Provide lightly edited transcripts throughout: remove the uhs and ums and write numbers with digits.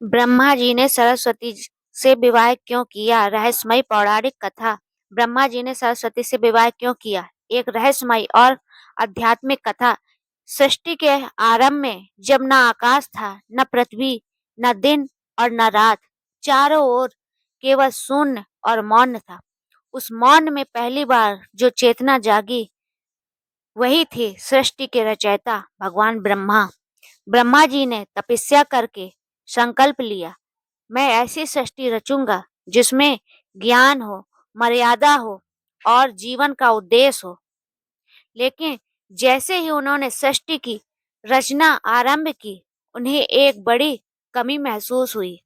ब्रह्मा जी ने सरस्वती से विवाह क्यों किया? रहस्यमयी पौराणिक कथा। ब्रह्मा जी ने सरस्वती से विवाह क्यों किया? एक रहस्यमयी और आध्यात्मिक कथा। सृष्टि के आरंभ में जब न आकाश था, न पृथ्वी, न दिन और न रात, चारों ओर केवल शून्य और मौन था। उस मौन में पहली बार जो चेतना जागी, वही थे सृष्टि के रचयिता भगवान ब्रह्मा। ब्रह्मा जी ने तपस्या करके संकल्प लिया, मैं ऐसी सृष्टि रचूंगा जिसमें ज्ञान हो, मर्यादा हो और जीवन का उद्देश्य हो। लेकिन जैसे ही उन्होंने सृष्टि की रचना आरंभ की, उन्हें एक बड़ी कमी महसूस हुई।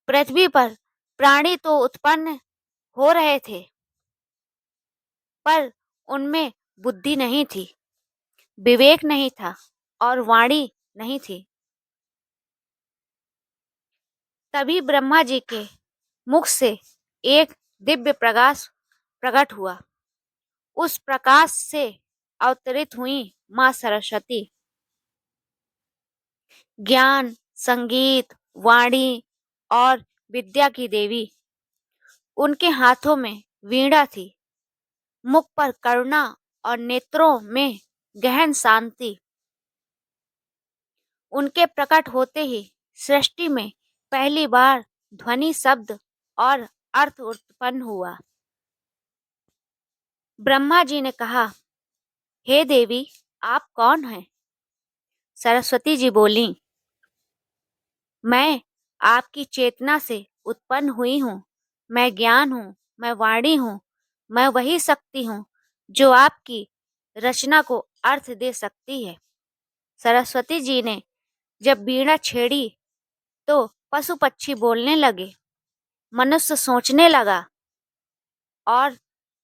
पृथ्वी पर प्राणी तो उत्पन्न हो रहे थे, पर उनमें बुद्धि नहीं थी, विवेक नहीं था और वाणी नहीं थी। तभी ब्रह्मा जी के मुख से एक दिव्य प्रकाश प्रकट हुआ। उस प्रकाश से अवतरित हुई मां सरस्वती। ज्ञान, संगीत, वाणी और विद्या की देवी। उनके हाथों में वीणा थी, मुख पर करुणा और नेत्रों में गहन शांति। उनके प्रकट होते ही सृष्टि में पहली बार ध्वनि, शब्द और अर्थ उत्पन्न हुआ। ब्रह्मा जी ने कहा, हे देवी, आप कौन हैं? सरस्वती जी बोली, मैं आपकी चेतना से उत्पन्न हुई हूँ। मैं ज्ञान हूँ, मैं वाणी हूँ, मैं वही शक्ति हूँ जो आपकी रचना को अर्थ दे सकती है। सरस्वती जी ने जब वीणा छेड़ी तो पशु पक्षी बोलने लगे, मनुष्य सोचने लगा और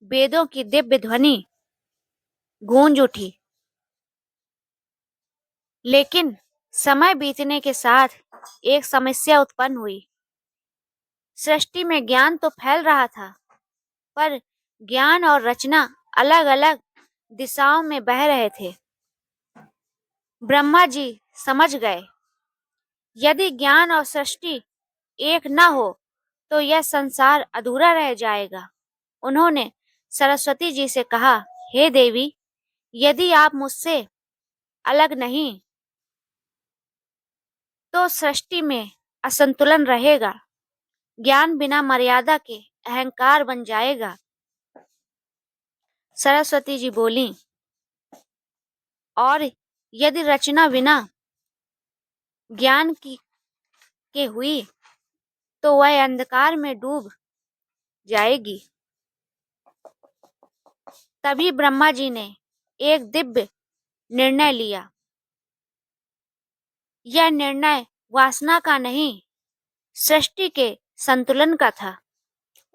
वेदों की दिव्य ध्वनि गूंज उठी। लेकिन समय बीतने के साथ एक समस्या उत्पन्न हुई। सृष्टि में ज्ञान तो फैल रहा था, पर ज्ञान और रचना अलग अलग दिशाओं में बह रहे थे। ब्रह्मा जी समझ गए, यदि ज्ञान और सृष्टि एक न हो तो यह संसार अधूरा रह जाएगा। उन्होंने सरस्वती जी से कहा, हे देवी, यदि आप मुझसे अलग नहीं तो सृष्टि में असंतुलन रहेगा। ज्ञान बिना मर्यादा के अहंकार बन जाएगा। सरस्वती जी बोली, और यदि रचना बिना ज्ञान की के हुई तो वह अंधकार में डूब जाएगी। तभी ब्रह्मा जी ने एक दिव्य निर्णय लिया। यह निर्णय वासना का नहीं, सृष्टि के संतुलन का था।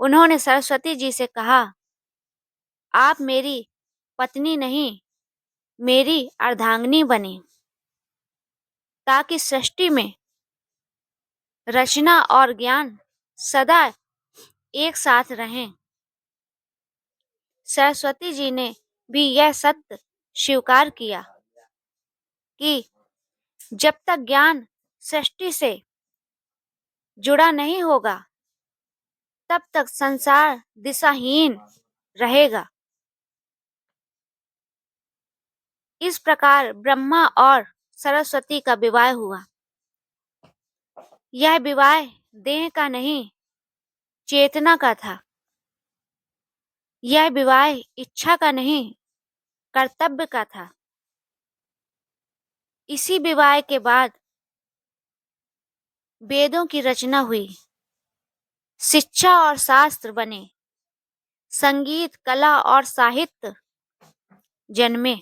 उन्होंने सरस्वती जी से कहा, आप मेरी पत्नी नहीं, मेरी अर्धांगिनी बनी, ताकि सृष्टि में रचना और ज्ञान सदा एक साथ रहें। सरस्वती जी ने भी यह सत्य स्वीकार किया कि जब तक ज्ञान सृष्टि से जुड़ा नहीं होगा, तब तक संसार दिशाहीन रहेगा। इस प्रकार ब्रह्मा और सरस्वती का विवाह हुआ। यह विवाह देह का नहीं, चेतना का था। यह विवाह इच्छा का नहीं, कर्तव्य का था। इसी विवाह के बाद वेदों की रचना हुई, शिक्षा और शास्त्र बने, संगीत, कला और साहित्य जन्मे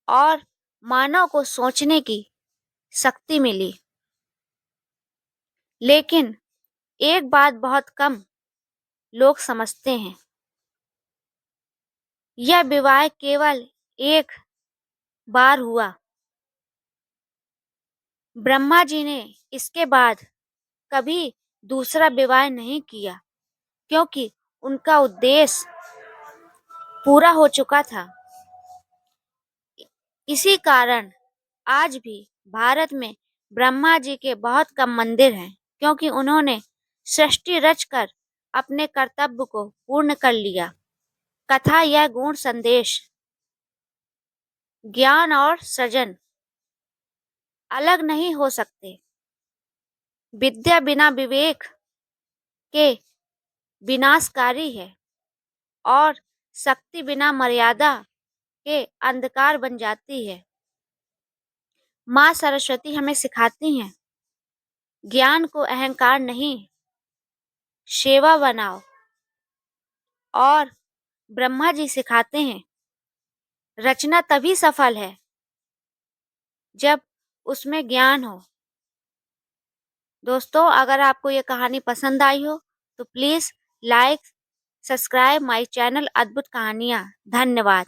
और मानव को सोचने की शक्ति मिली। लेकिन एक बात बहुत कम लोग समझते हैं, यह विवाह केवल एक बार हुआ। ब्रह्मा जी ने इसके बाद कभी दूसरा विवाह नहीं किया, क्योंकि उनका उद्देश्य पूरा हो चुका था। इसी कारण आज भी भारत में ब्रह्मा जी के बहुत कम मंदिर हैं, क्योंकि उन्होंने सृष्टि रचकर अपने कर्तव्य को पूर्ण कर लिया। कथा यह गूढ़ संदेश, ज्ञान और सृजन अलग नहीं हो सकते। विद्या बिना विवेक के विनाशकारी है और शक्ति बिना मर्यादा के अंधकार बन जाती है। माँ सरस्वती हमें सिखाती हैं, ज्ञान को अहंकार नहीं, सेवा बनाओ। और ब्रह्मा जी सिखाते हैं, रचना तभी सफल है जब उसमें ज्ञान हो। दोस्तों, अगर आपको ये कहानी पसंद आई हो तो please like, subscribe my channel अद्भुत कहानियाँ। धन्यवाद।